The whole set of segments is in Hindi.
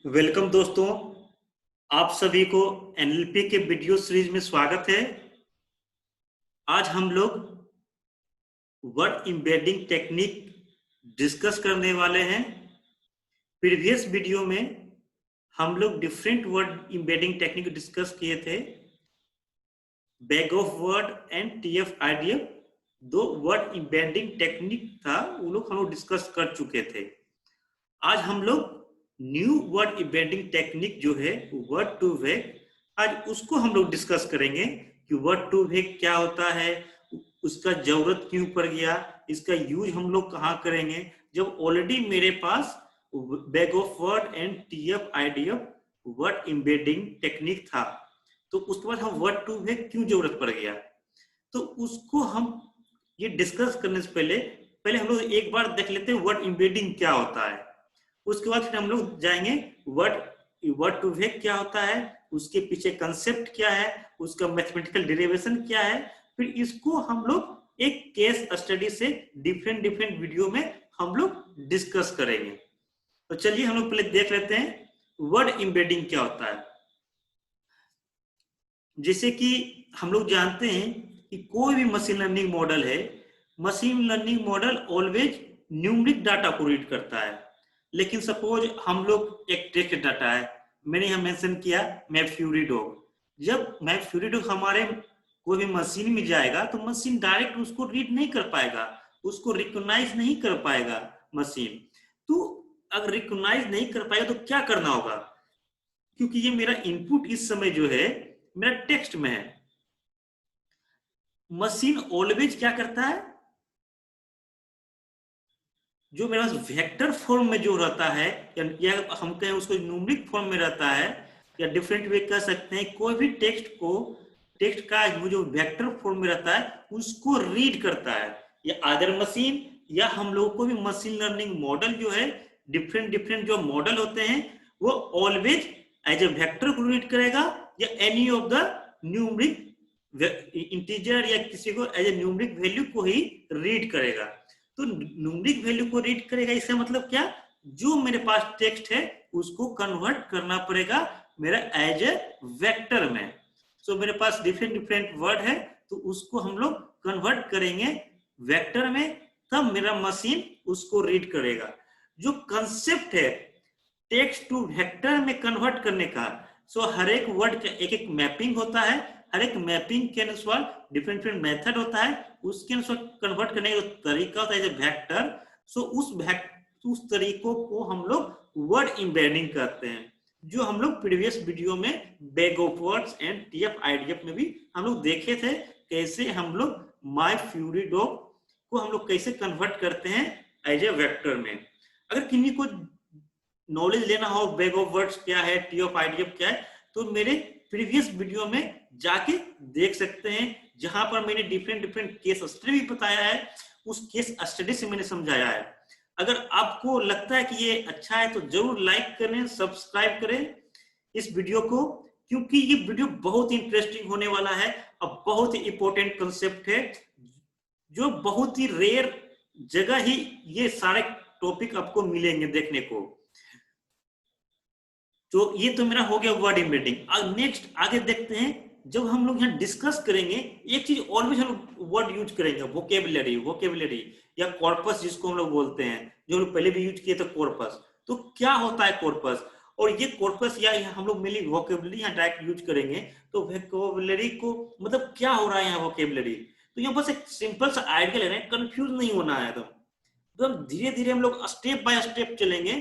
वेलकम दोस्तों, आप सभी को एनएलपी के वीडियो सीरीज में स्वागत है। आज हम लोग वर्ड एम्बेडिंग टेक्निक डिस्कस करने वाले हैं। प्रीवियस वीडियो में हम लोग different word embedding technique discuss किए थे। Bag of word and TF IDF दो वर्ड एम्बेडिंग टेक्निक था, वो लोग हम लोग डिस्कस कर चुके थे। आज हम लोग न्यू वर्ड एम्बेडिंग टेक्निक जो है वर्ड टू वेक, आज उसको हम लोग डिस्कस करेंगे कि वर्ड टू वेक क्या होता है, उसका जरूरत क्यों पड़ गया, इसका यूज हम लोग कहाँ करेंगे जब ऑलरेडी मेरे पास bag of word and TF IDF word embedding technique था। तो उसके बाद हम वर्ड टू वेक क्यों जरूरत पड़ गया, तो उसको हम ये डिस्कस करने से पहले हम लोग एक बार देख लेते हैं वर्ड एम्बेडिंग क्या होता है। उसके बाद फिर हम लोग जाएंगे वर्ड टू वेक क्या होता है, उसके पीछे कंसेप्ट क्या है, उसका मैथमेटिकल डेरिवेशन क्या है। फिर इसको हम लोग एक केस स्टडी से डिफरेंट वीडियो में हम लोग डिस्कस करेंगे। तो चलिए हम लोग पहले देख लेते हैं वर्ड एम्बेडिंग क्या होता है। जैसे कि हम लोग जानते हैं कि कोई भी मशीन लर्निंग मॉडल है, machine learning model always numeric data को रीड करता है। लेकिन सपोज हम लोग एक टेक्स्ट डाटा है, मैंने यहाँ मेंशन किया मैप फ्यूरी डॉग। जब मैप फ्यूरी डॉग हमारे कोई भी मशीन में जाएगा तो मशीन डायरेक्ट उसको रीड नहीं कर पाएगा, उसको रिकॉग्नाइज नहीं कर पाएगा मशीन। तो अगर रिकॉग्नाइज नहीं कर पाएगा तो क्या करना होगा, क्योंकि ये मेरा इनपुट इस समय जो है मेरा टेक्स्ट में है। मशीन ऑलवेज क्या करता है, जो मेरे पास वेक्टर फॉर्म में जो रहता है या हम कहें उसको न्यूमेरिक फॉर्म में रहता है, या डिफरेंट वे कह सकते हैं, कोई भी टेक्स्ट का वो जो वेक्टर फॉर्म में रहता है उसको रीड करता है। या अदर मशीन या हम लोगों को भी मशीन लर्निंग मॉडल जो है डिफरेंट जो मॉडल होते हैं वो ऑलवेज एज ए वेक्टर को रीड करेगा या any of the numeric integer या किसी को एज ए न्यूमेरिक वैल्यू को ही रीड करेगा। तो न्यूमेरिक वैल्यू को रीड करेगा, इसका मतलब क्या, जो मेरे पास टेक्स्ट है उसको कन्वर्ट करना पड़ेगा मेरा एज ए वेक्टर में। सो मेरे पास डिफरेंट वर्ड है तो उसको हम लोग कन्वर्ट करेंगे वेक्टर में, तब मेरा मशीन उसको रीड करेगा। जो कंसेप्ट है टेक्स्ट टू वेक्टर में कन्वर्ट करने का, सो हर एक वर्ड का एक मैपिंग होता है, हर एक मैपिंग के अनुसार डिफरेंट मेथड होता है, उसके अनुसार कन्वर्ट करने का तरीका होता है वेक्टर। सो उस तरीकों को हम लोग वर्ड एम्बेडिंग कहते हैं, जो हम लोग प्रीवियस वीडियो में bag of words and TF IDF में भी हम लोग देखे थे, कैसे हम लोग माय फ्यूरी डॉग को हम लोग कैसे कन्वर्ट करते हैं एज ए वेक्टर में। अगर किन्हीं को नॉलेज लेना हो बैग ऑफ वर्ड्स क्या है, टीएफ आईडीएफ क्या है, तो मेरे प्रीवियस वीडियो में जाके देख सकते हैं, जहां पर मैंने डिफरेंट केस स्टडी भी बताया है, उस केस स्टडी से मैंने समझाया है। अगर आपको लगता है कि ये अच्छा है तो जरूर लाइक करें, सब्सक्राइब करें इस वीडियो को, क्योंकि ये वीडियो बहुत ही इंटरेस्टिंग होने वाला है और बहुत ही इंपॉर्टेंट कंसेप्ट है, जो बहुत ही रेयर जगह ही ये सारे टॉपिक आपको मिलेंगे देखने को। तो ये तो मेरा हो गया वर्ड एम्बेडिंग। अब नेक्स्ट आगे देखते हैं, जब हम लोग यहाँ डिस्कस करेंगे एक चीज ऑलवेज हम लोग वर्ड यूज करेंगे, वोकेबुलरी या कॉर्पस जिसको हम लोग बोलते हैं, जो हम लोग पहले भी यूज किए थे कॉर्पस। तो क्या होता है कॉर्पस, और ये कॉर्पस या हम लोग मिली वोकेबुलरी यहाँ डायरेक्ट यूज करेंगे, तो वोकेबुलरी को मतलब क्या हो रहा है यहाँ वोकेबुलरी। तो यहाँ बस एक सिंपल सा आइडिया लेना है, कंफ्यूज नहीं होना है। तो धीरे धीरे हम लोग स्टेप बाय स्टेप चलेंगे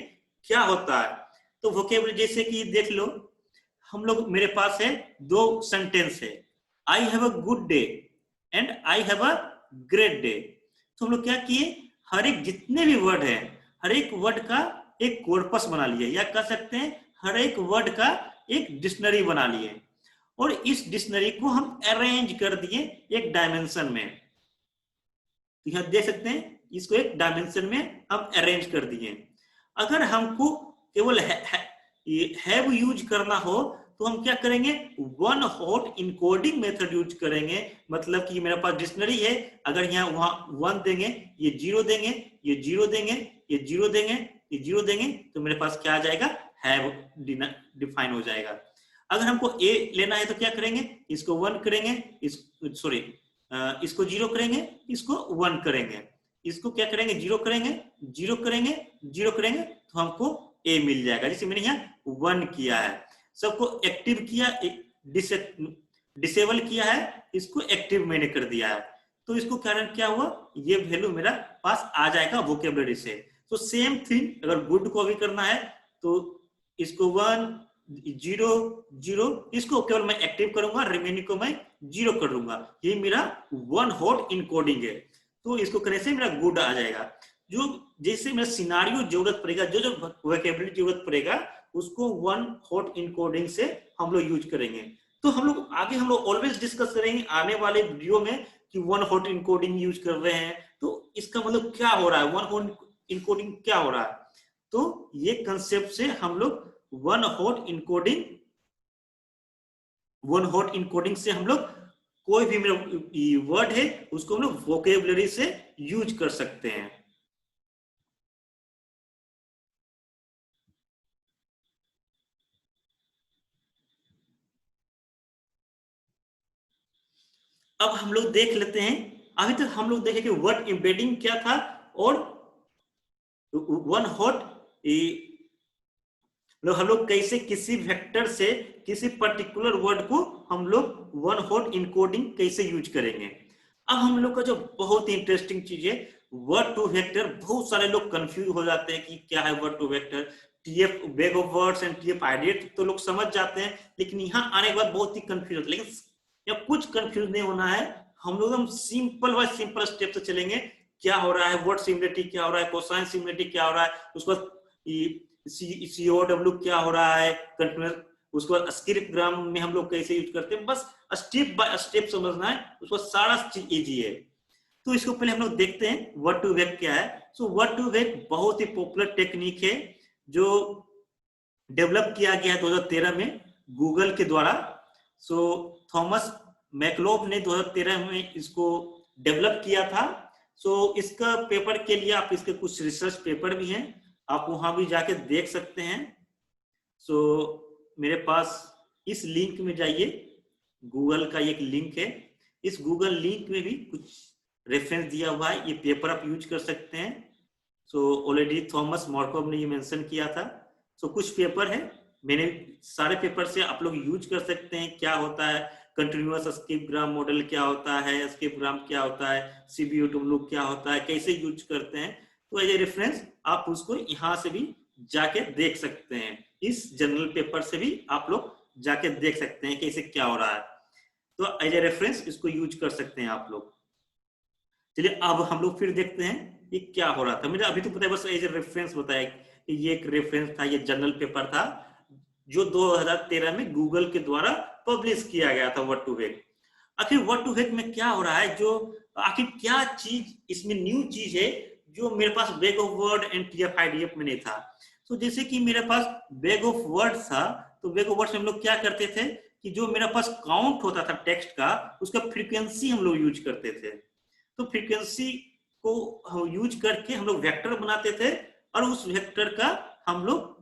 क्या होता है। तो वोकेबुलरी जैसे कि देख लो, हम लोग मेरे पास है दो सेंटेंस है, I have a good day and I have a great day. तो हम लोग क्या किए, हर एक जितने भी वर्ड है हर एक वर्ड का एक कॉर्पस बना लिए, या कह सकते हैं हर एक वर्ड का एक डिक्शनरी बना लिए, और इस डिक्शनरी को हम अरेंज कर दिए एक डायमेंशन में। तो यहां देख सकते हैं इसको एक डायमेंशन में हम अरेंज कर दिए। अगर हमको केवल हैव यूज करना हो तो हम क्या करेंगे, one hot encoding method use करेंगे। मतलब कि मेरे पास डिक्शनरी है, अगर यहाँ वहां वन देंगे, ये जीरो देंगे, ये जीरो देंगे, ये जीरो देंगे, ये जीरो देंगे, तो मेरे पास क्या आ जाएगा, हैव डिफाइन हो जाएगा। अगर हमको ए लेना है तो क्या करेंगे, इसको 1 करेंगे, सॉरी इसको 0 करेंगे, इसको 1 करेंगे, इसको क्या करेंगे 0 करेंगे, 0 करेंगे, 0 करेंगे, तो हमको ए मिल जाएगा। जैसे मैंने यहाँ 1 किया है, सबको एक्टिव किया, डिसेबल किया है, इसको एक्टिव मैंने कर दिया है, तो इसको कारण क्या हुआ, ये वैल्यू मेरा पास आ जाएगा वोकेबलरी से। तो सेम थिंग अगर गुड को भी करना है तो इसको 1 0 0, इसको केवल मैं एक्टिव करूंगा, रिमेनिंग को मैं 0 कर दूंगा, ये मेरा 1 हॉट इनकोडिंग है। तो इसको करने से मेरा गुड आ जाएगा। जो जैसे मेरा सिनारियो जरूरत पड़ेगा, जो जो वोकेबलरी जरूरत पड़ेगा उसको 1 हॉट इनकोडिंग से हम लोग यूज करेंगे। तो हम लोग आगे हम लोग ऑलवेज डिस्कस करेंगे आने वाले वीडियो में कि 1 हॉट इनकोडिंग यूज कर रहे हैं तो इसका मतलब क्या हो रहा है, 1 हॉट इनकोडिंग क्या हो रहा है। तो ये कंसेप्ट से हम लोग 1 हॉट इनकोडिंग से हम लोग कोई भी मेरा वर्ड है उसको हम लोग वोकेबलरी से यूज कर सकते हैं। अब हम लोग देख लेते हैं, अभी तक हम लोग देखे कि वर्ड एम्बेडिंग क्या था और 1 हॉट हम लोग कैसे किसी वेक्टर से किसी पर्टिकुलर वर्ड को हम लोग 1 हॉट इनकोडिंग कैसे यूज करेंगे। अब हम लोग का जो बहुत ही इंटरेस्टिंग चीज है वर्ड टू वेक्टर, बहुत सारे लोग कंफ्यूज हो जाते हैं कि क्या है word to vector. TF bag of words and TF idea तो लोग समझ जाते हैं, लेकिन यहाँ आने के बाद बहुत ही कंफ्यूज होता है। लेकिन या कुछ कंफ्यूज नहीं होना है, हम लोग हम सिंपल बाय सिंपल स्टेप से चलेंगे। क्या हो रहा है, वर्ड सिमिलरिटी क्या हो रहा है, कोसाइन सिमिलरिटी क्या हो रहा है, उसके बाद COW क्या हो रहा है, कंटिन्यूअस, उसके बाद स्क्रिप्ट ग्राम में हम लोग कैसे यूज करते हैं, बस स्टेप बाय स्टेप समझना है, उसको सारा चीज इजी है। तो इसको पहले हम लोग देखते हैं वर्ड टू वेक क्या है। सो वर्ड टू वेक बहुत ही पॉपुलर टेक्निक है जो डेवलप किया गया है 2013 में गूगल के द्वारा। सो थॉमस मैकलोफ ने 2013 में इसको डेवलप किया था। सो इसका पेपर के लिए आप इसके कुछ रिसर्च पेपर भी हैं, आप वहां भी जाके देख सकते हैं। सो मेरे पास इस लिंक में जाइए, गूगल का एक लिंक है, इस गूगल लिंक में भी कुछ रेफरेंस दिया हुआ है, ये पेपर आप यूज कर सकते हैं। सो ऑलरेडी थॉमस मॉर्कव ने ये मेंशन किया था। सो कुछ पेपर है, मैंने सारे पेपर से आप लोग यूज कर सकते हैं। क्या होता है कंटिन्यूअस स्किप ग्राम मॉडल, क्या होता है स्किप ग्राम, क्या होता है CBOW क्या होता है, कैसे यूज करते हैं। तो एज ए रेफरेंस आप उसको यहाँ से भी जाके देख सकते हैं, इस जनरल पेपर से भी आप लोग जाके देख सकते हैं कैसे क्या हो रहा है। तो एज ए रेफरेंस इसको यूज कर सकते हैं आप लोग। चलिए अब हम लोग फिर देखते हैं ये क्या हो रहा था। मुझे अभी तो पता है, बस एज ए रेफरेंस बताया कि ये एक रेफरेंस था, ये जनरल पेपर था जो 2013 में गूगल के द्वारा पब्लिश किया गया था वर्ड टू वेक। आखिर वर्ड टू वेक में क्या हो रहा है, जो आखिर क्या चीज इसमें न्यू चीज है जो मेरे पास bag of word and TF-IDF में नहीं था। तो जैसे कि मेरे पास बैग ऑफ वर्ड था, तो बैग ऑफ वर्ड हम लोग क्या करते थे कि जो मेरा पास काउंट होता था टेक्स्ट का, उसका फ्रीक्वेंसी हम लोग यूज करते थे। तो फ्रीक्वेंसी को हम यूज करके हम लोग वेक्टर बनाते थे और उस वेक्टर का हम लोग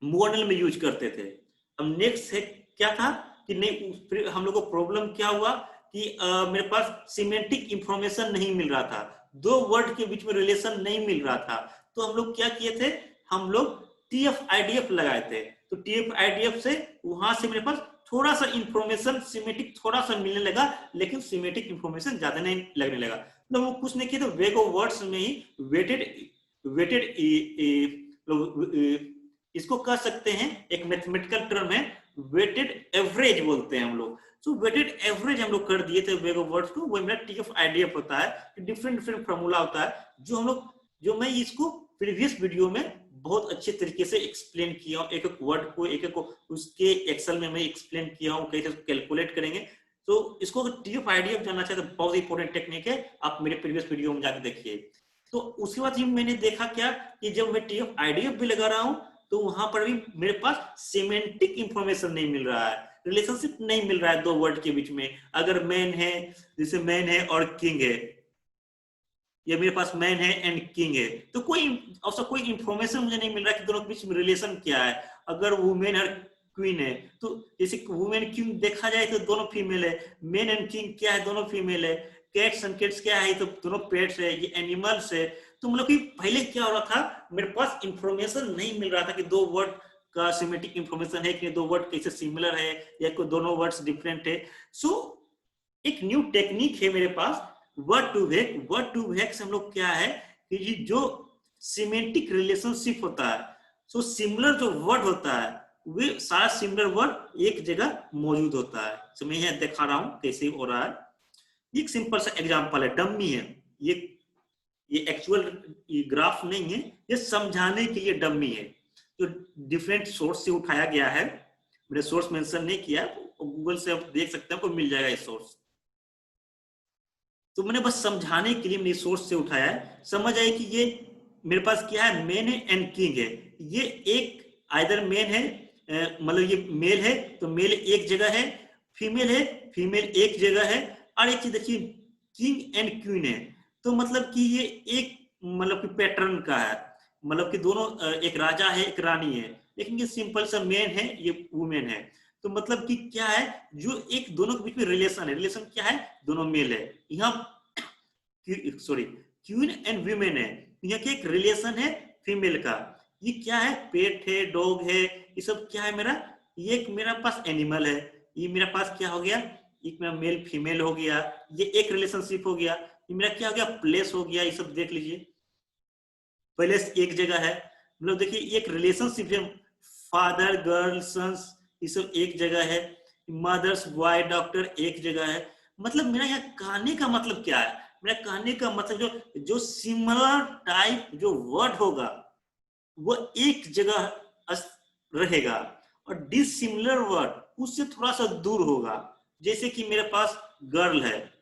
मॉडल में यूज करते थे। अब नेक्स्ट है क्या था कि नहीं, हम लोग को प्रॉब्लम क्या हुआ कि मेरे पास सिमेंटिक इंफॉर्मेशन नहीं मिल रहा था, दो वर्ड के बीच में रिलेशन नहीं मिल रहा था। तो हम लोग क्या किए थे, हम लोग TF-IDF लगाए थे। तो TF-IDF से वहां से मेरे पास थोड़ा सा इंफॉर्मेशन सिमेटिक थोड़ा सा मिलने लगा, लेकिन सिमेटिक इंफॉर्मेशन ज्यादा नहीं लगने लगा। तो वो कुछ नहीं किया, तो बैग ऑफ वर्ड्स में ही वेटेड इसको कह सकते हैं, एक मैथमेटिकल टर्म है वेटेड एवरेज बोलते हैं हम लोग। तो वेटेड एवरेज हम लोग कर दिए थे बैग ऑफ वर्ड्स को। वो मेरा TF-IDF होता है, डिफरेंट डिफरेंट फॉर्मूला होता है जो मैं इसको प्रीवियस वीडियो में बहुत अच्छे तरीके से एक्सप्लेन किया हूँ, एक एक वर्ड को एक एक को उसके एक्सेल में मैं एक्सप्लेन किया हूँ कैसे कैलकुलेट करेंगे। तो इसको TF-IDF जानना चाहते हैं, बहुत इंपॉर्टेंट टेक्निक है, आप मेरे प्रीवियस वीडियो में जाकर देखिए। तो उसके बाद मैंने देखा क्या कि जब मैं TF-IDF भी लगा रहा हूँ तो वहां पर भी मेरे पास सिमेंटिक इंफॉर्मेशन नहीं मिल रहा है, रिलेशनशिप नहीं मिल रहा है दो वर्ड के बीच में। अगर मैन है, जैसे मैन है और किंग है, या मेरे पास मैन है एंड किंग है, तो कोई ऐसा कोई इंफॉर्मेशन मुझे नहीं मिल रहा कि दोनों के बीच में रिलेशन क्या है। अगर वुमेन और क्वीन है तो जैसे वुमेन क्वीन देखा जाए तो दोनों फीमेल है, मेन एंड किंग क्या है, दोनों फीमेल है, कैट्स एंड किड्स क्या है तो दोनों पेट्स है, ये एनिमल्स है। तो मतलब कि पहले क्या हो रहा था, मेरे पास इंफॉर्मेशन नहीं मिल रहा था कि दो वर्ड का सिमेटिक इंफॉर्मेशन है कि दो वर्ड कैसे सिमिलर है या कोई दोनों वर्ड्स डिफरेंट है। सो एक न्यू टेक्निक है मेरे पास, word to vec. Word to vec से हम लोग क्या है कि जो सिमेंटिक रिलेशनशिप होता है, सो सिमिलर जो वर्ड होता है वे सारा सिमिलर वर्ड एक जगह मौजूद होता है। तो मैं यहाँ दिखा रहा हूँ कैसे हो रहा है। एक सिंपल सा एग्जांपल है, डम्मी है, ये एक्चुअल ये ग्राफ नहीं है, ये समझाने के लिए डम्मी है, जो डिफरेंट सोर्स से उठाया गया है। मैंने सोर्स मेंशन नहीं किया, गूगल से आप देख सकते हैं, आपको मिल जाएगा ये सोर्स। तो मैंने बस समझाने के लिए मैंने सोर्स से उठाया है, समझ आए कि ये मेरे पास क्या है, मेन है एंड किंग है। ये एक आइदर मेन है, मतलब ये मेल है तो मेल एक जगह है, फीमेल है फीमेल एक जगह है। और एक चीज देखिए, किंग एंड क्वीन है, तो मतलब कि ये एक मतलब कि पैटर्न का है, मतलब कि दोनों एक राजा है एक रानी है, लेकिन ये सिंपल सा मेन है ये वुमेन है। तो मतलब कि क्या है, जो एक दोनों के बीच में रिलेशन है, रिलेशन क्या है, दोनों मेल है। यहाँ सॉरी क्वीन एंड वीमेन है, यहाँ के एक रिलेशन है फीमेल का। ये क्या है, पेट है, डॉग है, ये सब क्या है मेरा, ये एक मेरा पास एनिमल है। ये मेरा पास क्या हो गया, एक मेरा मेल फीमेल हो गया, ये एक रिलेशनशिप हो गया। ये मेरा क्या हो गया, प्लेस हो गया। ये सब देख लीजिए, प्लेस एक जगह है, मतलब देखिए एक रिलेशनशिप है, फादर गर्ल सन्स ये सब एक जगह है, मदर्स बॉय डॉक्टर एक जगह है। मतलब मेरा यहाँ कहने का मतलब क्या है, मेरा कहने का मतलब जो सिमिलर टाइप जो वर्ड होगा वो एक जगह रहेगा, और डिसिमिलर वर्ड उससे थोड़ा सा दूर होगा। जैसे कि मेरे पास गर्ल है,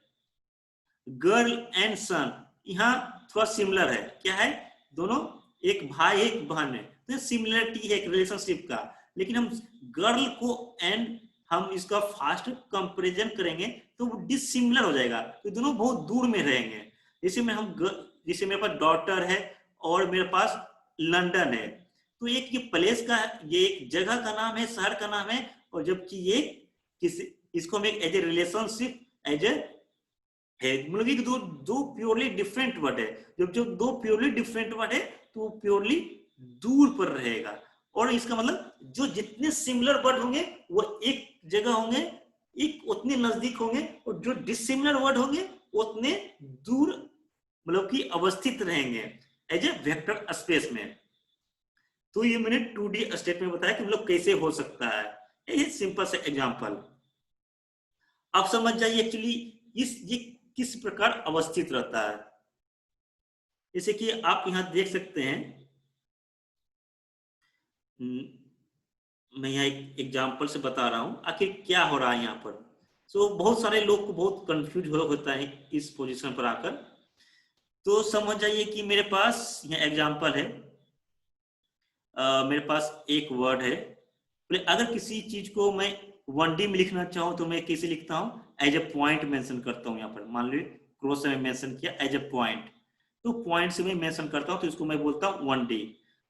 गर्ल एंड सन, यहाँ थोड़ा सिमिलर है, क्या है, दोनों एक भाई एक बहन है, तो सिमिलरिटी है एक रिलेशनशिप का। लेकिन हम गर्ल को एंड हम इसका फास्ट कंपैरिजन करेंगे तो वो डिसिमिलर हो जाएगा, तो दोनों बहुत दूर में रहेंगे। जैसे में हम जैसे मेरे पास डॉटर है और मेरे पास लंदन है, तो एक ये प्लेस का, ये एक जगह का नाम है, शहर का नाम है, और जबकि ये किसी इसको हम एक as a relationship as a है, मतलब कि दो दो प्योरली डिफरेंट वर्ड है। जब जो दो प्योरली डिफरेंट वर्ड है तो प्योरली दूर पर रहेगा। और इसका मतलब जो जितने सिमिलर वर्ड होंगे वो एक जगह होंगे, एक उतने नजदीक होंगे, और जो डिसिमिलर वर्ड होंगे उतने दूर मतलब कि अवस्थित रहेंगे एज ए वेक्टर स्पेस में। तो ये मैंने 2D स्टेट में बताया कि मतलब कैसे हो सकता है, ये सिंपल से एग्जांपल आप समझ जाइए एक्चुअली ये किस प्रकार अवस्थित रहता है। जैसे कि आप यहाँ देख सकते हैं, मैं यहाँ एक एग्जांपल से बता रहा हूँ आखिर क्या हो रहा है यहाँ पर। सो बहुत सारे लोग को बहुत कंफ्यूज होता है इस पोजीशन पर आकर। तो समझ जाइए कि मेरे पास यहाँ एग्जांपल है, मेरे पास एक वर्ड है, अगर किसी चीज को मैं 1D में लिखना चाहूँ तो मैं कैसे लिखता हूँ, एज ए पॉइंट मेंशन करता हूँ। यहाँ पर मान लीजिए क्रॉस से मैं मेंशन किया एज ए पॉइंट, तो पॉइंट से मैं मेंशन करता हूँ तो इसको मैं बोलता हूँ 1D।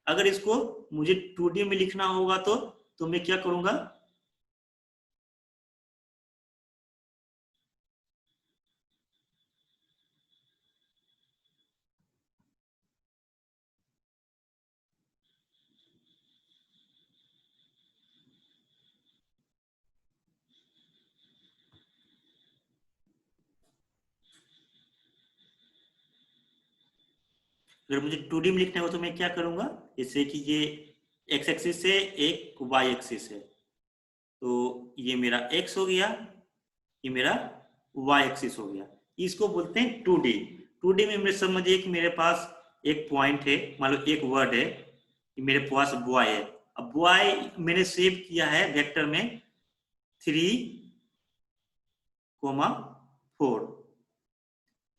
अगर इसको मुझे 2D में लिखना होगा तो मैं क्या करूंगा, अगर मुझे 2D में लिखना होगा तो मैं क्या करूंगा, जैसे कि ये एक्स एक्सिस है एक वाई एक्सिस है, तो ये मेरा एक्स हो गया, ये मेरा वाई एक्सिस हो गया, इसको बोलते हैं 2D। 2D में मेरे समझिए कि मेरे पास एक पॉइंट है, मान लो एक वर्ड है, मेरे पास बॉय है। अब बॉय मैंने सेव किया है वेक्टर में 3,4।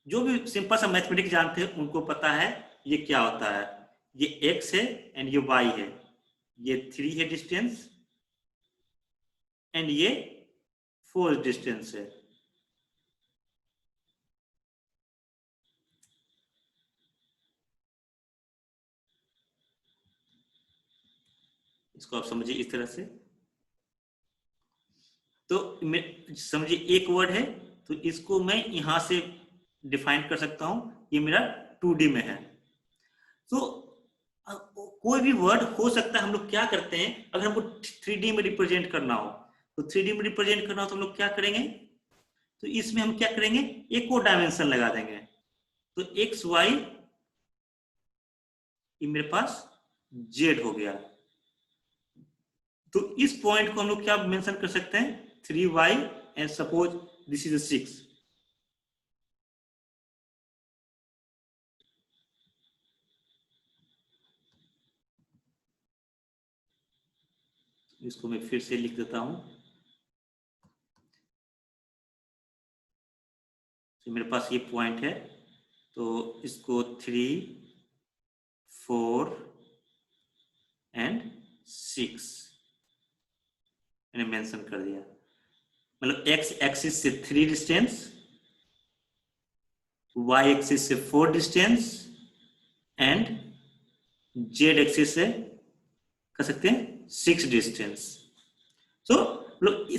जो भी सिंपल सा मैथमेटिक्स जानते हैं उनको पता है ये क्या होता है, ये x है एंड ये y है, ये 3 है डिस्टेंस एंड ये 4 डिस्टेंस है। इसको आप समझिए इस तरह से। तो समझिए एक वर्ड है तो इसको मैं यहां से डिफाइन कर सकता हूं, ये मेरा 2D में है। तो कोई भी वर्ड हो सकता है, हम लोग क्या करते हैं अगर हमको 3D में रिप्रेजेंट करना हो, तो 3D में रिप्रेजेंट करना हो तो हम लोग क्या करेंगे, तो इसमें हम क्या करेंगे, एक और डायमेंशन लगा देंगे। तो एक्स वाई ये मेरे पास जेड हो गया। तो इस पॉइंट को हम लोग क्या मेंशन कर सकते हैं, 3y and suppose this is 6। इसको मैं फिर से लिख देता हूं। तो मेरे पास ये पॉइंट है, तो इसको 3, 4 एंड 6 मैंने मेंशन कर दिया। मतलब एक्स एक्सिस से 3 डिस्टेंस, वाई एक्सिस से 4 डिस्टेंस एंड जेड एक्सिस से कर सकते हैं 6 डिस्टेंस। सो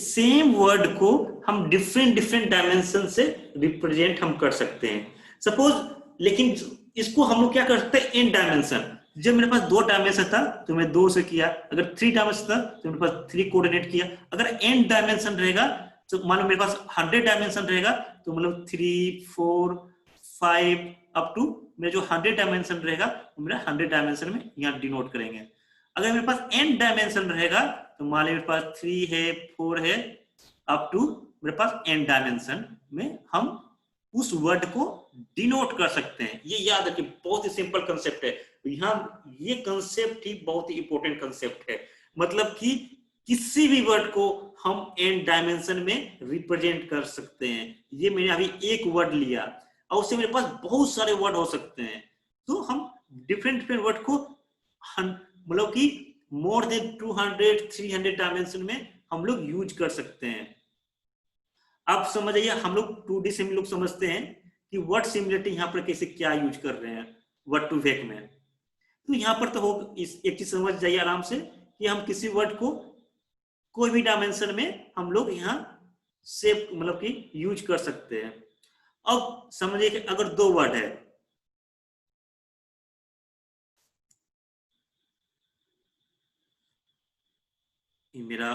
सेम वर्ड को हम डिफरेंट डिफरेंट डायमेंशन से रिप्रेजेंट हम कर सकते हैं। सपोज, लेकिन इसको हम लोग क्या कर सकते हैं, इन डायमेंशन। जब मेरे पास 2 डायमेंशन था तो मैं 2 से किया, अगर 3 डायमेंशन था तो मेरे पास 3 कोऑर्डिनेट किया। अगर एन डायमेंशन रहेगा तो मान लो मेरे पास 100 डायमेंशन रहेगा, तो मतलब 3, 4, 5 अप टू मेरा जो 100 डायमेंशन रहेगा वो मेरा 100 डायमेंशन में यहाँ डिनोट करेंगे। अगर मेरे पास n डायमेंशन रहेगा तो मान लीजिए मेरे पास 3 है, 4 है, अप टू मेरे पास n डायमेंशन में हम उस वर्ड को डिनोट कर सकते हैं। ये याद रखिए, बहुत ही सिंपल कंसेप्ट है। यहाँ ये कंसेप्ट ही बहुत ही इंपॉर्टेंट कंसेप्ट है। मतलब कि किसी भी वर्ड को हम n डायमेंशन में रिप्रेजेंट कर सकते हैं। ये मैंने अभी एक वर्ड लिया और उससे मेरे पास बहुत सारे वर्ड हो सकते हैं। तो हम डिफरेंट डिफरेंट वर्ड को मतलब कि मोर देन 200, 300 डायमेंशन में हम लोग यूज कर सकते हैं। आप समझ आइए, हम लोग 2D से हम लोग समझते हैं कि वर्ड सिमिलरिटी यहाँ पर कैसे क्या यूज कर रहे हैं वर्ड टू वेक में। तो यहाँ पर तो हो एक चीज समझ जाइए आराम से कि हम किसी वर्ड को कोई भी डायमेंशन में हम लोग यहाँ से मतलब कि यूज कर सकते हैं। अब समझिए कि अगर 2 वर्ड है, ये मेरा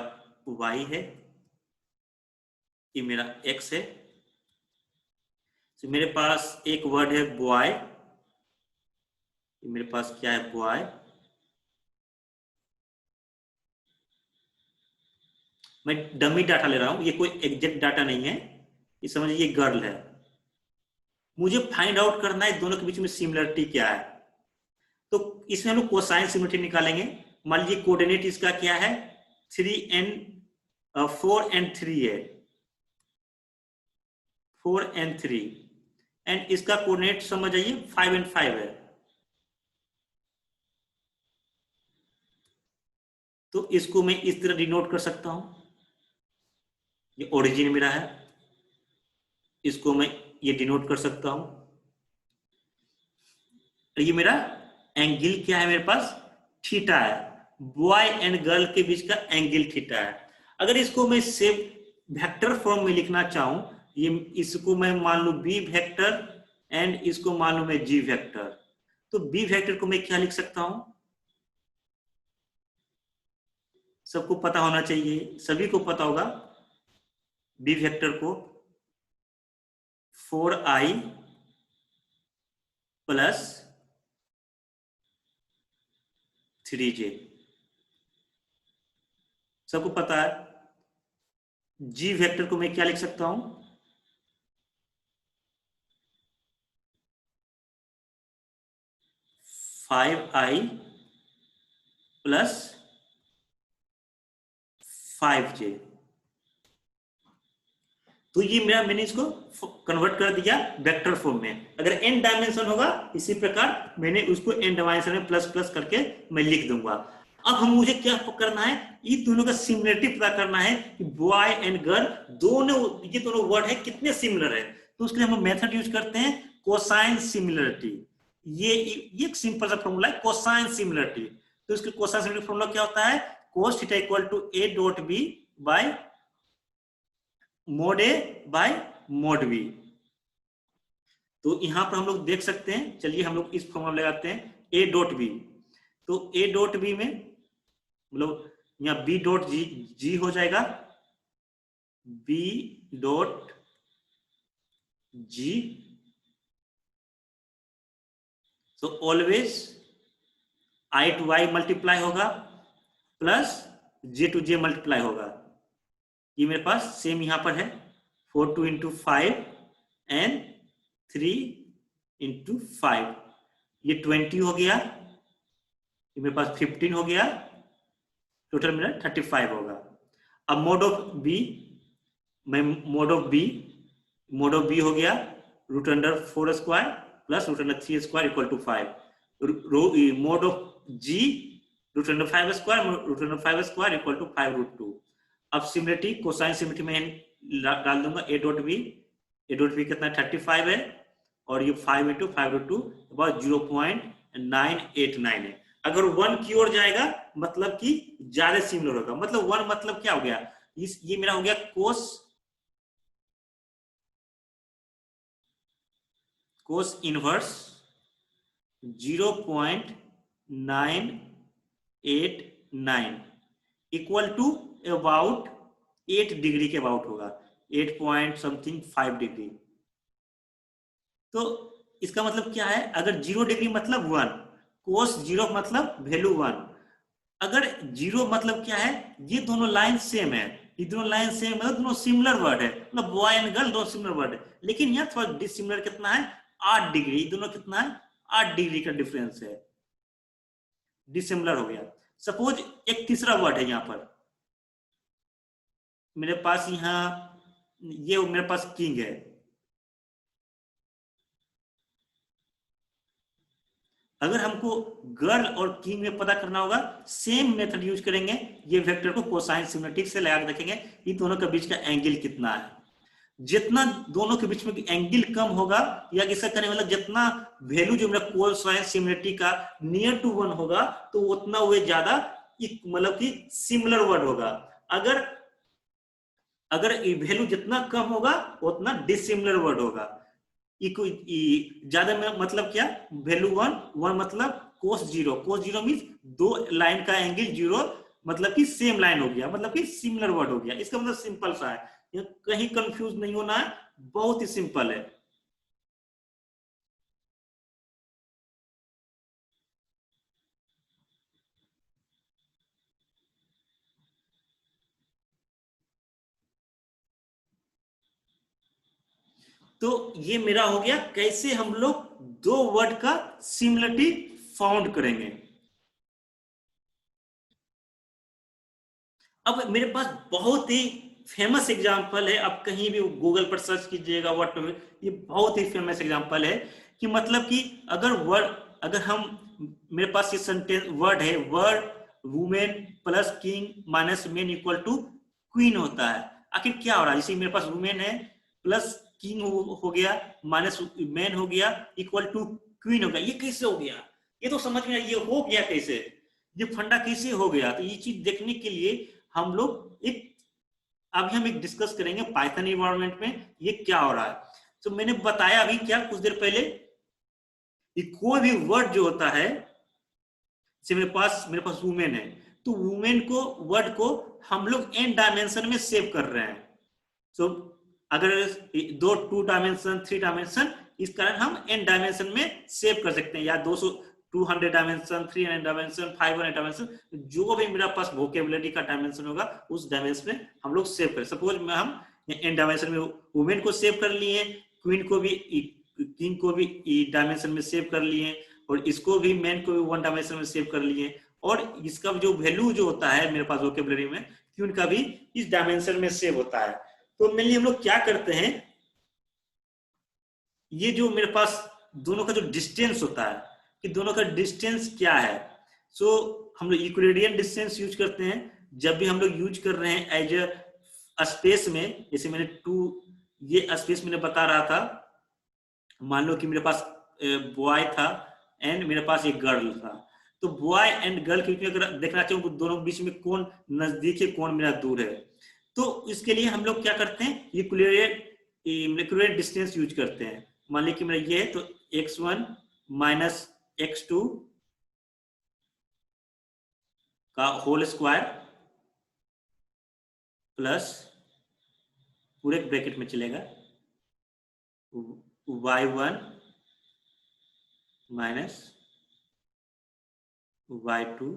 y है, ये मेरा x है। तो मेरे पास एक वर्ड है बॉय, मेरे पास क्या है बॉय। मैं डमी डाटा ले रहा हूं, ये कोई एग्जैक्ट डाटा नहीं है। ये समझिए ये गर्ल है। मुझे फाइंड आउट करना है दोनों के बीच में सिमिलरिटी क्या है। तो इसमें हम लोग कोसाइन सिमिलरिटी निकालेंगे। मान लीजिए कोऑर्डिनेट इसका क्या है, 4 and 3 है, 4 and 3 एंड इसका कोऑर्डिनेट समझ आइए 5 and 5 है। तो इसको मैं इस तरह डिनोट कर सकता हूं, ये ओरिजिन मेरा है, इसको मैं ये डिनोट कर सकता हूं। ये मेरा एंगल क्या है, मेरे पास थीटा है। बॉय एंड गर्ल के बीच का एंगल थीटा है। अगर इसको मैं सेम वेक्टर फॉर्म में लिखना चाहूं, ये इसको मैं मान लू बी वेक्टर एंड इसको मान लू मैं जी वेक्टर, तो बी वेक्टर को मैं क्या लिख सकता हूं, सबको पता होना चाहिए, सभी को पता होगा बी वेक्टर को 4i प्लस 3j, सबको पता है। जी वेक्टर को मैं क्या लिख सकता हूं, 5i प्लस 5j। तो ये मेरा, मैंने इसको कन्वर्ट कर दिया वेक्टर फॉर्म में। अगर n डायमेंशन होगा इसी प्रकार मैंने उसको n डायमेंशन में प्लस प्लस करके मैं लिख दूंगा। अब हम मुझे क्या करना है, ये दोनों का सिमिलरिटी पता करना है कि बॉय एंड गर्ल दोनों, ये दोनों वर्ड है कितने सिमिलर है। तो उसके लिए हम मेथड यूज करते हैं कोसाइन सिमिलरिटी। ये एक सिंपल सा फॉर्मूला है कोसाइन सिमिलरिटी। तो इसके कोसाइन सिमिलरिटी फॉर्मूला क्या होता है, cos theta equal to a dot b by mod a by mod b। तो यहां पर हम लोग देख सकते हैं, चलिए हम लोग इस फॉर्मूला लगाते हैं a डॉट b। तो a डॉट b में मतलब यहाँ b डॉट g हो जाएगा b डॉट g। तो always i to i multiply होगा plus j to j multiply होगा। ये मेरे पास सेम यहां पर है 4 2 इंटू 5 एंड 3 इंटू 5, ये 20 हो गया, ये मेरे पास 15 हो गया, टोटल मेरा 35 होगा। अब मोड ऑफ b, मैं मोड ऑफ b हो गया root under 4 square plus root under 3 square equal to 5। Mod of g root under 5 square root under 5 square equal to 5 root 2। अब सिमिलरिटी कोसाइन सिमिलरिटी में डाल दूंगा a डॉट b कितना 35 है और ये 5 इंटू 5 रूट 2 about 0.989 है। अगर 1 की ओर जाएगा मतलब कि ज्यादा सिमिलर होगा, मतलब 1 मतलब क्या हो गया, ये मेरा हो गया cos inverse 0.989 equal to about 8 degree के अबाउट होगा, 8 पॉइंट समथिंग 5 डिग्री। तो इसका मतलब क्या है, अगर 0 डिग्री मतलब 1, कोस 0 मतलब वैल्यू 1। अगर 0 मतलब क्या है, ये दोनों लाइन सेम है, ये दोनों लाइन सेम है, दोनों सिमिलर वर्ड है, मतलब बॉय एंड गर्ल दोनों सिमिलर वर्ड है, लेकिन यहाँ थोड़ा डिसिमिलर कितना है 8 डिग्री, दोनों कितना है 8 डिग्री का डिफरेंस है, डिसिमिलर हो गया। सपोज एक तीसरा वर्ड है यहाँ पर मेरे पास, यहाँ ये मेरे पास किंग है। अगर हमको गर्ल और किंग में पता करना होगा, सेम मेथड यूज करेंगे, ये वेक्टर को कोसाइन सिमेट्रिक से लगा के देखेंगे ये दोनों के बीच का एंगल कितना है। जितना दोनों के बीच में एंगल कम होगा, या ऐसा करने मतलब जितना वैल्यू जो मेरा कोसाइन सिमेट्रिक का नियर टू 1 होगा तो उतना वो ज्यादा मतलब कि सिमिलर वर्ड होगा। अगर वैल्यू जितना कम होगा उतना डिसिमिलर वर्ड होगा। ज्यादा में मतलब क्या, वैल्यू 1 मतलब कोस 0 मीन्स दो लाइन का एंगल 0 मतलब कि सेम लाइन हो गया, मतलब कि सिमिलर वर्ड हो गया। इसका मतलब सिंपल सा है, कहीं कंफ्यूज नहीं होना है, बहुत ही सिंपल है। तो ये मेरा हो गया कैसे हम लोग दो वर्ड का सिमिलरिटी फाउंड करेंगे। अब मेरे पास बहुत ही फेमस एग्जांपल है, आप कहीं भी गूगल पर सर्च कीजिएगा व्हाट, ये बहुत ही फेमस एग्जांपल है कि मतलब कि अगर हम मेरे पास ये सेंटेंस वर्ड है, word women plus king minus men equal to queen होता है। आखिर क्या हो रहा है, जैसे मेरे पास वुमेन है प्लस किंग हो गया माइनस मैन हो गया इक्वल टू क्वीन हो गया, ये कैसे हो गया, ये तो समझ में ये हो गया कैसे, ये फंडा कैसे हो गया। तो ये चीज देखने के लिए हम लोग अभी हम एक डिस्कस करेंगे पाइथन एनवायरनमेंट में ये क्या हो रहा है। तो मैंने बताया अभी क्या कुछ देर पहले, कोई भी वर्ड जो होता है, जैसे मेरे पास वुमेन है, तो वुमेन को वर्ड को हम लोग n डायमेंशन में सेव कर रहे हैं। तो अगर 2 डायमेंशन 3 डायमेंशन, इस कारण हम n डायमेंशन में सेव कर सकते हैं, या 200 डायमेंशन 300 डायमेंशन 500 डायमेंशन, जो भी मेरा पास वोकेबुलरी का डायमेंशन होगा उस डायमेंशन में हम लोग सेव करें। सपोज में हम n डायमेंशन में वुमेन को सेव कर लिए, क्वीन को भी किंग को भी डायमेंशन में सेव कर लिए, और इसको भी मैन को भी 1 डायमेंशन में सेव कर लिए, और इसका जो वैल्यू जो होता है मेरे पास वोकेबुलरी में क्वीन का भी इस डायमेंशन में सेव होता है। तो मेनली हम लोग क्या करते हैं, ये जो मेरे पास दोनों का जो डिस्टेंस होता है कि दोनों का डिस्टेंस क्या है, सो हम लोग यूक्लिडियन डिस्टेंस यूज करते हैं जब भी हम लोग यूज कर रहे हैं एज अ स्पेस में। जैसे मैंने ये स्पेस मैंने बता रहा था, मान लो कि मेरे पास बॉय था एंड मेरे पास एक गर्ल था, तो बॉय एंड गर्ल के बीच में अगर देखना चाहूँ तो दोनों बीच में कौन नजदीक है कौन मेरा दूर है, तो इसके लिए हम लोग क्या करते हैं, इक्विलेटरल डिस्टेंस यूज करते हैं। मान लीजिए कि मेरा ये है, तो x1 माइनस x2 का होल स्क्वायर प्लस पूरे ब्रैकेट में चलेगा y1 माइनस y2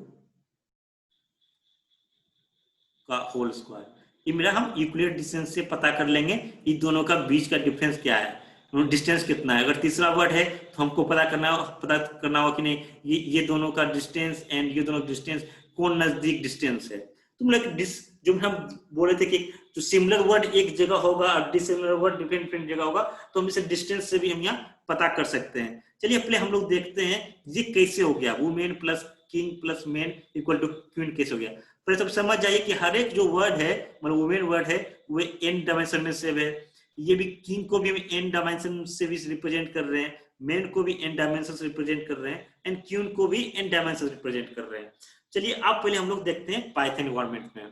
का होल स्क्वायर। ये मेरा हम इक्विलेटरल डिस्टेंस से पता कर लेंगे इन दोनों का बीच का डिफरेंस क्या है, डिस्टेंस कितना है। अगर तीसरा वर्ड है तो हमको पता करना होगा कि नहीं ये दोनों का डिस्टेंस एंड ये दोनों डिस्टेंस कौन नजदीक डिस्टेंस है। तो मतलब जो हम बोल रहे थे कि जो सिमिलर वर्ड एक जगह होगा और डिसिमिलर वर्ड डिफरेंट जगह होगा, तो हम इसे डिस्टेंस से भी हम यहाँ पता कर सकते हैं। चलिए पहले हम लोग देखते हैं ये कैसे हो गया, women plus king plus man equal to queen कैसे हो गया। पर सब समझ जाइए कि हर एक जो वर्ड है, मतलब वुमेन वर्ड है, वो n डायमेंशन में सेव है। ये भी किंग को भी हम n डायमेंशन से भी रिप्रेजेंट कर रहे हैं, मैन को भी n डायमेंशन से रिप्रेजेंट कर रहे हैं, एंड क्वीन को भी n डायमेंशन से रिप्रेजेंट कर रहे हैं। चलिए अब पहले हम लोग देखते हैं पाइथन एनवायरनमेंट में।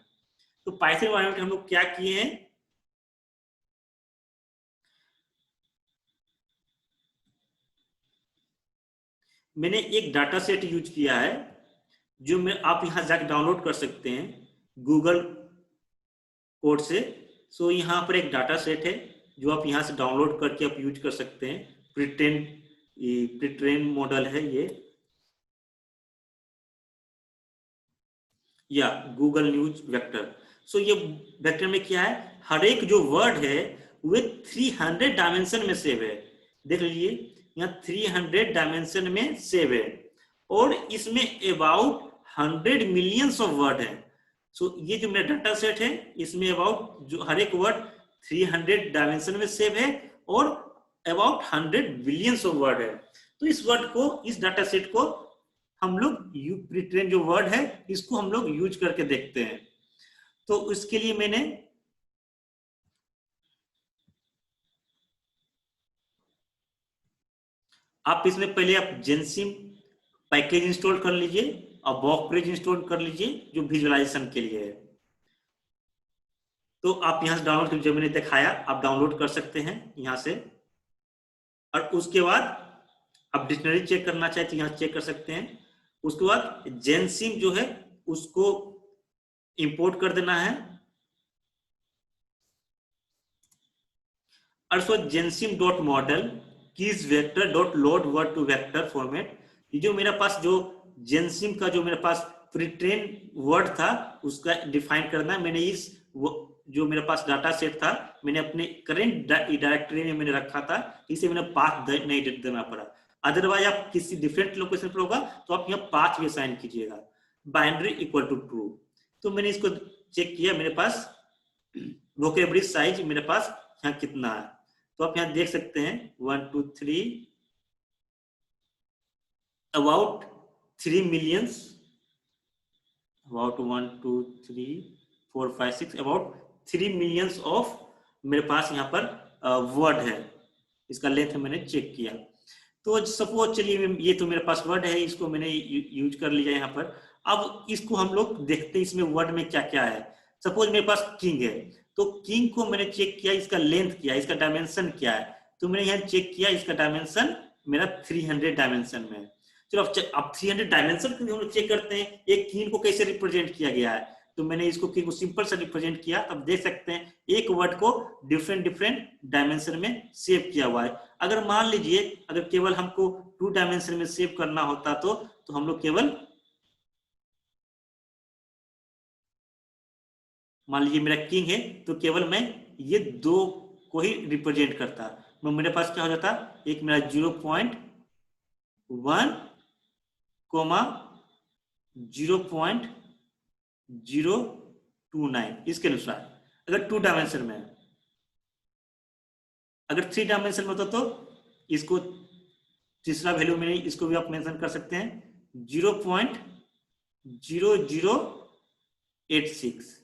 तो पाइथन एनवायरनमेंट में हम लोग क्या किए हैं, मैंने एक डाटा सेट यूज किया है जो आप यहां जाकर डाउनलोड कर सकते हैं गूगल कोड से। सो यहाँ पर एक डाटा सेट है जो आप यहाँ से डाउनलोड करके आप यूज कर सकते हैं। प्रीट्रेन मॉडल है ये, या गूगल न्यूज वेक्टर। सो ये वेक्टर में क्या है, हर एक जो वर्ड है वो 300 डायमेंशन में सेव है। देख लीजिए यहाँ 300 डायमेंशन में सेव है, और इसमें अबाउट 100 मिलियंस ऑफ वर्ड है। सो ये जो मेरा डाटा सेट है इसमें अबाउट जो हर एक वर्ड 300 डायमेंशन में सेव है और अबाउट 100 बिलियंस ऑफ वर्ड है। तो इस वर्ड को, इस डाटा सेट को हम लोग प्रीट्रेन जो वर्ड है इसको हम लोग यूज करके देखते हैं। तो इसके लिए मैंने आप इसमें पहले आप जेनसिम पैकेज इंस्टॉल कर लीजिए और बॉकब्रिज इंस्टॉल कर लीजिए जो विजुअलाइजेशन के लिए है। तो आप यहां से डाउनलोड, जो मैंने दिखाया आप डाउनलोड कर सकते हैं यहां से। और उसके बाद आप डिक्शनरी चेक करना चाहे तो यहां चेक कर सकते हैं। उसके बाद जेनसिम जो है उसको इंपोर्ट कर देना है। also Gensim dot model keyed vector dot load word to vector format. ये जो मेरे पास जो जेनसिम का जो मेरे पास प्रीट्रेन वर्ड था उसका डिफाइन करना है। मैंने इस जो मेरे पास डाटा सेट था मैंने अपने करेंट डायरेक्टरी में मैंने रखा था, इसे मैंने पाथ नहीं देना पड़ा। अदरवाइज आप किसी डिफरेंट लोकेशन पर होगा तो आप यहाँ पाथ भी असाइन कीजिएगा। Binary equal to true. तो मैंने इसको चेक किया, मेरे पास वोकेबलरी साइज मेरे पास यहाँ कितना है। तो आप यहाँ देख सकते हैं 1 2 3 about 3 millions, about 1 2 3 4 5 6 about 3 millions of मेरे पास यहाँ पर वर्ड है। इसका लेंथ मैंने चेक किया। तो सपोज चलिए ये तो मेरे पास वर्ड है, इसको मैंने यूज कर लिया यहाँ पर। अब इसको हम लोग देखते हैं इसमें वर्ड में क्या क्या है। सपोज मेरे पास किंग है, तो किंग को मैंने चेक किया, इसका लेंथ क्या है, इसका डायमेंशन क्या है। तो मैंने यहाँ चेक किया, इसका डायमेंशन मेरा 300 डायमेंशन में है। चलो अब 300 डायमेंशन को हम लोग चेक करते हैं एक किंग को कैसे रिप्रेजेंट किया गया है। तो मैंने इसको किंग को सिंपल से रिप्रेजेंट किया। अब देख सकते हैं एक वर्ड को डिफरेंट डायमेंशन में सेव किया हुआ है। अगर मान लीजिए अगर केवल हमको 2 डायमेंशन में सेव करना होता तो हम लोग केवल, मान लीजिए मेरा किंग है तो केवल मैं ये 2 को ही रिप्रेजेंट करता। तो मेरे पास क्या हो जाता, एक मेरा 0.1 कोमा 0.029 इसके अनुसार अगर 2 डायमेंशन में है। अगर 3 डायमेंशन में होता तो इसको तीसरा वैल्यू में इसको भी आप मेंशन कर सकते हैं 0.0086।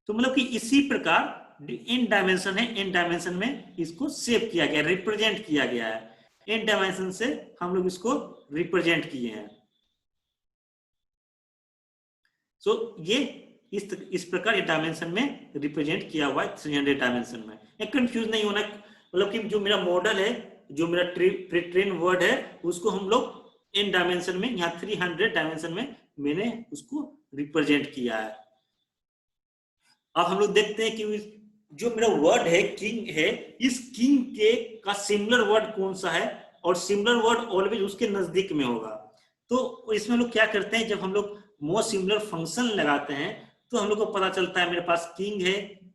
तो मतलब कि इसी प्रकार इन डायमेंशन है, इन डायमेंशन में इसको सेव किया गया, रिप्रेजेंट किया गया है। इन डायमेंशन से हम लोग इसको रिप्रेजेंट किए हैं। सो ये इस प्रकार ये डायमेंशन में रिप्रेजेंट किया हुआ है 300 डायमेंशन में। या कंफ्यूज नहीं होना, मतलब कि जो मेरा मॉडल है, जो मेरा प्री ट्रेन वर्ड है, उसको हम लोग इन डायमेंशन में, यहाँ 300 डायमेंशन में मैंने उसको रिप्रेजेंट किया है। अब हम लोग देखते हैं कि जो मेरा वर्ड है किंग है, इस किंग के का सिमिलर वर्ड कौन सा है, और सिमिलर वर्ड ऑलवेज उसके नजदीक में होगा। तो इसमें हम लोग क्या करते हैं, जब हम लोग मोस्ट सिमिलर फंक्शन लगाते हैं तो हम लोग को पता चलता है मेरे पास किंग है,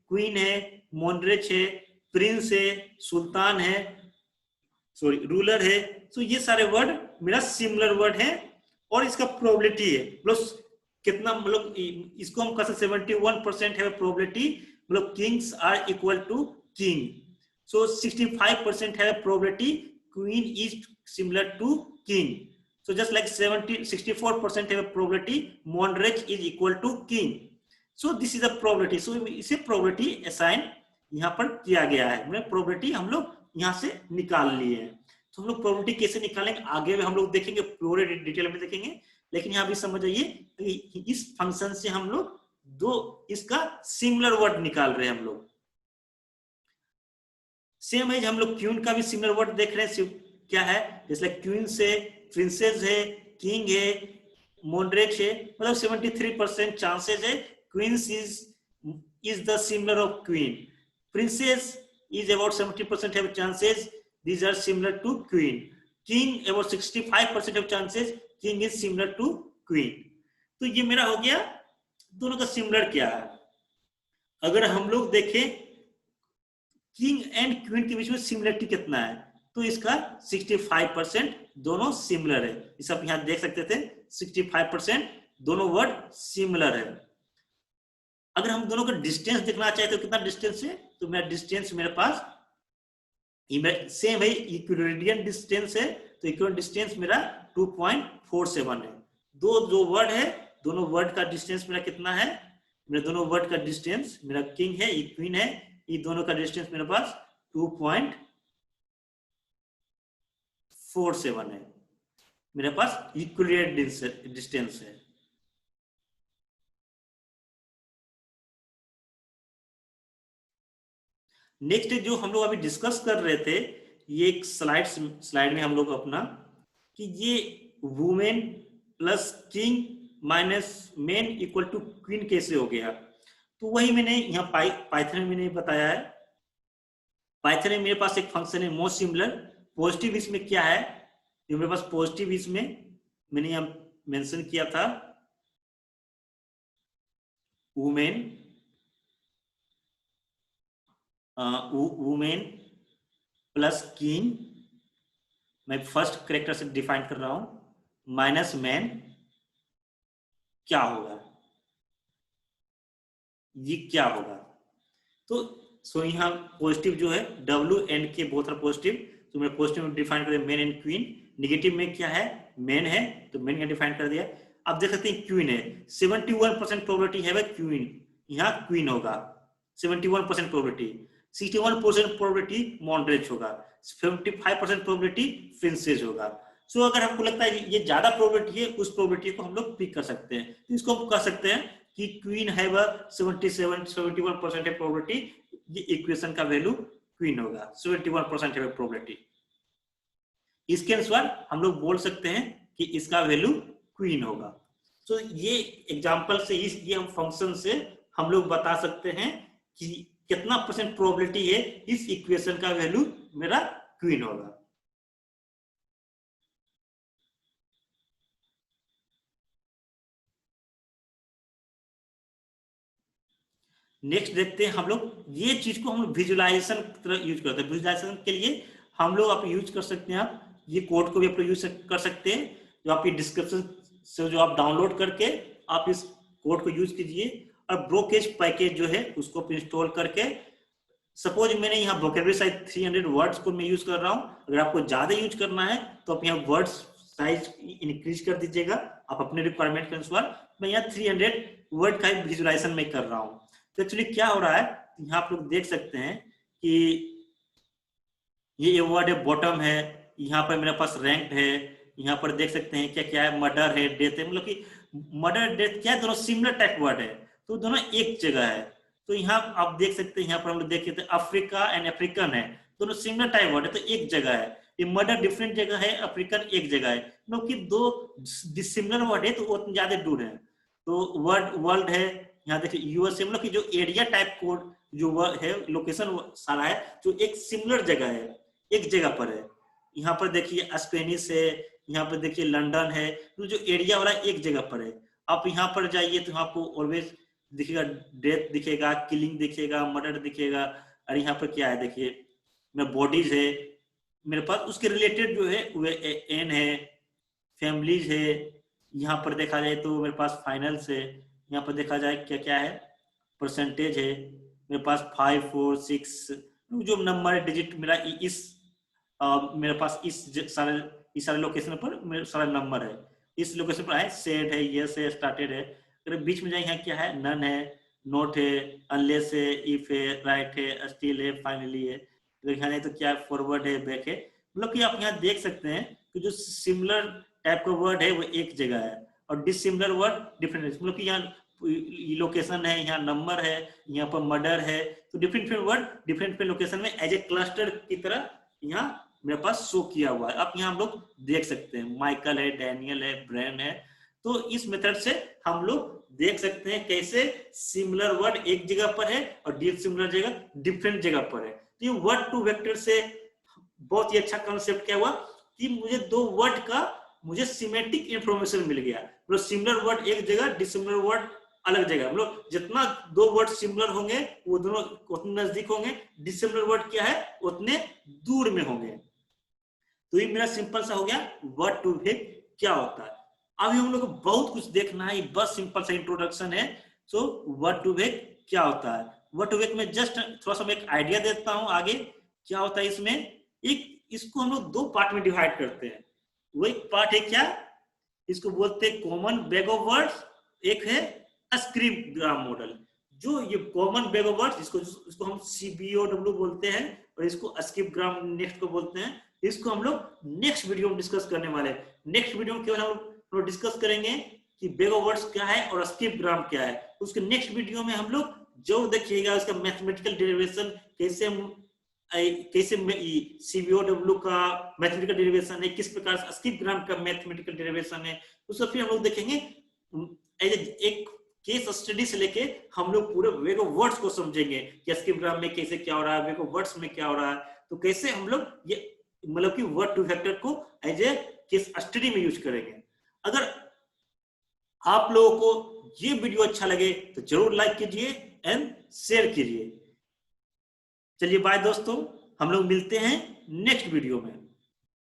क्वीन है, मॉनरेच है, प्रिंस है, सुल्तान है, सॉरी रूलर है। तो ये सारे वर्ड मेरा सिमिलर वर्ड है और इसका प्रोबेबिलिटी है प्लस कितना, मतलब इसको हम कहते 71% है प्रोबेबिलिटी, मतलब kings are equal to king. So 65% है probability queen is similar to king. So just like 64% है probability Monarch is equal to king. So this is a probability. So इसे probability assign यहाँ पर किया गया है, मतलब probability हम लोग यहाँ से निकाल लिए हैं। तो हम लोग probability कैसे निकालेंगे आगे हम लोग देखेंगे, पूरे डिटेल में देखेंगे, लेकिन यहाँ भी समझ आइए इस फंक्शन से हम लोग दो इसका सिमिलर वर्ड निकाल रहे हैं हम लोग। सेम है, हम लोग क्वीन का भी सिमिलर वर्ड देख रहे हैं, क्या है, जैसे क्वीन से प्रिंसेस है, किंग है, मॉनरेच है, मतलब 73% चांसेस है queens is the similar of queen. Princess is about 70% have chances these are similar to queen. king about 65% of chances king is similar to queen. तो ये मेरा हो गया दोनों का सिमिलर क्या है। अगर हम लोग देखें किंग एंड क्वीन के बीच में सिमिलरिटी कितना है, तो इसका 65% दोनों सिमिलर है। इस आप यहां देख सकते थे 65% दोनों वर्ड सिमिलर है। अगर हम दोनों का डिस्टेंस देखना चाहे तो कितना डिस्टेंस है, तो मेरा डिस्टेंस मेरे पास सेम है, इक्विलिब्रियम डिस्टेंस है, तो इक्विलिब्रियम डिस्टेंस मेरा 2.47 है। दो जो वर्ड है, दोनों वर्ड का डिस्टेंस मेरा कितना है, मेरे दोनों वर्ड का डिस्टेंस, मेरा किंग है, क्वीन है, ये दोनों का डिस्टेंस मेरे पास 2.47 है, मेरे पास इक्विलिब्रियम डिस्टेंस है। नेक्स्ट जो हम लोग अभी डिस्कस कर रहे थे, ये एक स्लाइड में हम लोग अपना कि ये women plus king minus men equal to queen कैसे हो गया, तो वही मैंने यहाँ पाइथन में मैंने बताया है। पाइथन में मेरे पास एक फंक्शन है मोस्ट सिमिलर, पॉजिटिव इसमें क्या है, जो मेरे पास पॉजिटिव इसमें मैंने यहाँ मेंशन किया था वुमेन वुमेन प्लस किंग, मैं फर्स्ट कैरेक्टर से डिफाइन कर रहा हूं, माइनस मैन, क्या होगा, ये क्या होगा। तो सो यहाँ पॉजिटिव जो है डब्ल्यू एंड के बोथ आर पॉजिटिव, तो मैं पॉजिटिव में डिफाइन कर दिया मेन एंड क्वीन। नेगेटिव में क्या है, मैन है, तो मैन का डिफाइन कर दिया। अब देख सकते हैं क्वीन है, 71% प्रोबेबिलिटी है क्वीन, यहाँ क्वीन होगा 71% प्रोबेबिलिटी, 61% प्रोबेबिलिटी मॉनरेच होगा, 55% प्रोबेबिलिटी प्रिंसेस होगा। सो अगर हमको लगता है ये ज्यादा प्रोबेबिलिटी है, उस प्रोबेबिलिटी को हम लोग पिक कर सकते हैं। तो इसको हम कह सकते हैं कि क्वीन है 71% है प्रोबेबिलिटी, ये इक्वेशन का वैल्यू क्वीन होगा, 71% है प्रोबेबिलिटी। इसके अनुसार हम लोग बोल सकते हैं कि इसका वैल्यू क्वीन होगा। तो ये एग्जांपल से ये हम फंक्शन से हम लोग बता सकते हैं कि कितना परसेंट प्रोबेबिलिटी है इस इक्वेशन का वैल्यू मेरा क्वीन होगा। नेक्स्ट देखते हैं हम लोग, ये चीज को हम विजुअलाइजेशन की तरह यूज करते हैं। विजुअलाइजेशन के लिए हम लोग आप यूज कर सकते हैं, आप ये कोड को भी आप यूज कर सकते हैं, जो आपकी डिस्क्रिप्शन से जो आप डाउनलोड करके आप इस कोड को यूज कीजिए। और ब्रोकेज पैकेज जो है उसको इंस्टॉल करके, सपोज मैंने यहाँ वोकेबलरी साइज 300 वर्ड्स को मैं यूज कर रहा हूँ, अगर आपको ज्यादा यूज करना है तो आप यहाँ वर्ड्स साइज इंक्रीज कर दीजिएगा आप अपने रिक्वायरमेंट के अनुसार। मैं यहाँ 300 वर्ड का विजुअलाइजेशन में कर रहा हूँ। तो एक्चुअली क्या हो रहा है, यहाँ आप लोग देख सकते हैं कि ये वर्ड है बॉटम है, यहाँ पर मेरे पास रैंक है, यहाँ पर देख सकते हैं क्या क्या है, मर्डर है, डेथ है, मतलब कि मर्डर डेथ क्या है, दोनों सिमिलर टाइप वर्ड है, तो दोनों एक जगह है। तो यहाँ आप देख सकते हैं, यहाँ पर हम लोग देखे थे अफ्रीका एंड अफ्रीकन है, दोनों सिमिलर टाइप वर्ड है, तो एक जगह है। ये मर्डर डिफरेंट जगह है, अफ्रीकन एक जगह है, क्योंकि दो डिसिमिलर वर्ड है तो वो ज्यादा दूर है। तो वर्ड वर्ल्ड है, यहाँ देखिए यूएसए, मतलब कि जो एरिया टाइप कोड जो है, लोकेशन सारा है, जो एक सिमिलर जगह है, एक जगह पर है। यहाँ पर देखिए स्पेनिश है, यहाँ पर देखिए लंदन है, तो जो एरिया वाला एक जगह पर है। आप यहाँ पर जाइए तो आपको ऑलवेज दिखेगा, डेथ दिखेगा, किलिंग दिखेगा, मर्डर दिखेगा। और यहाँ पर क्या है देखिए, मेरा बॉडीज है मेरे पास, उसके रिलेटेड जो है वो एन है, फैमिलीज है। यहाँ पर देखा जाए तो मेरे पास फाइनल्स है। यहाँ पर देखा जाए क्या क्या है, परसेंटेज है मेरे पास 5 4 6, जो नंबर है डिजिट मेरा इस मेरे पास इस सारे लोकेशन पर मेरा सारा नंबर है, इस लोकेशन पर है, सेट है, यस है, स्टार्टेड है। अगर बीच में जाए यहाँ क्या है, नन है, नोट है, अनलेस है, इफ है, राइट है, स्टिल है, फाइनली है। यहाँ नहीं तो क्या है, फॉरवर्ड है, बैक है। मतलब कि आप यहाँ देख सकते हैं कि जो सिमिलर टाइप का वर्ड है वो एक जगह है, और डिसिमिलर वर्ड डिफरेंट, मतलब कि यहाँ लोकेशन है, यहाँ नंबर है, यहाँ पर मर्डर है, तो डिफरेंट वर्ड डिफरेंट लोकेशन में एज ए क्लस्टर की तरह यहाँ मेरे पास शो किया हुआ है। आप यहाँ हम लोग देख सकते हैं, माइकल है, डैनियल है, ब्रेन है। तो इस मेथड से हम लोग देख सकते हैं कैसे सिमिलर वर्ड एक जगह पर है और डिसिमिलर जगह डिफरेंट जगह पर है। तो ये वर्ड टू वेक्टर से बहुत ही अच्छा कॉन्सेप्ट क्या हुआ कि मुझे दो वर्ड का मुझे सिमेटिक इंफॉर्मेशन मिल गया। मतलब सिमिलर वर्ड एक जगह, डिसिमिलर वर्ड अलग जगह। मतलब जितना दो वर्ड सिमिलर होंगे वो दोनों उतने नजदीक होंगे, डिसिमिलर वर्ड क्या है उतने दूर में होंगे। तो ये मेरा सिंपल सा हो गया वर्ड टू वेक क्या होता है। अभी हम लोग को बहुत कुछ देखना है, बस सिंपल सा इंट्रोडक्शन है। सो वर्ड टू वेक क्या होता है, वर्ड टू वेक में जस्ट थोड़ा सा मैं एक आइडिया देता हूं आगे क्या होता है इसमें। एक इसको हम लोग दो पार्ट में डिवाइड करते हैं। वो एक पार्ट है क्या, इसको बोलते हैं कॉमन बैग ऑफ वर्ड्स, एक है स्क्रिप्ट ग्राम मॉडल। जो ये कॉमन बैग ऑफ वर्ड्स इसको हम CBOW बोलते हैं, और इसको स्क्रिप्ट ग्राम नेक्स्ट को बोलते हैं। इसको हम लोग नेक्स्ट वीडियो में डिस्कस करने वाले हैं। नेक्स्ट वीडियो में केवल हम लोग डिस्कस करेंगे कि बैग ऑफ वर्ड्स क्या है और स्क्रिप्ट ग्राम क्या है। उसके नेक्स्ट वीडियो में हम लोग जो देखिएगा उसका मैथमेटिकल डेरिवेशन कैसे CBOW का मैथमेटिकल डेरिवेशन है, किस प्रकार से स्क्रिप्ट ग्राम का मैथमेटिकल डेरिवेशन है, उसको फिर हम लोग देखेंगे। एक केस स्टडी से लेके हम लोग पूरे वेग ऑफ वर्ड्स को समझेंगे कि स्क्रिप्ट ग्राम में कैसे क्या हो रहा है, वेग ऑफ वर्ड्स में क्या हो रहा है, तो कैसे हम लोग ये मतलब कि वर्ड टू वेक्टर को एज ए केस स्टडी में यूज करेंगे। अगर आप लोगों को ये वीडियो अच्छा लगे तो जरूर लाइक कीजिए एंड शेयर कीजिए। चलिए बाय दोस्तों, हम लोग मिलते हैं नेक्स्ट वीडियो में।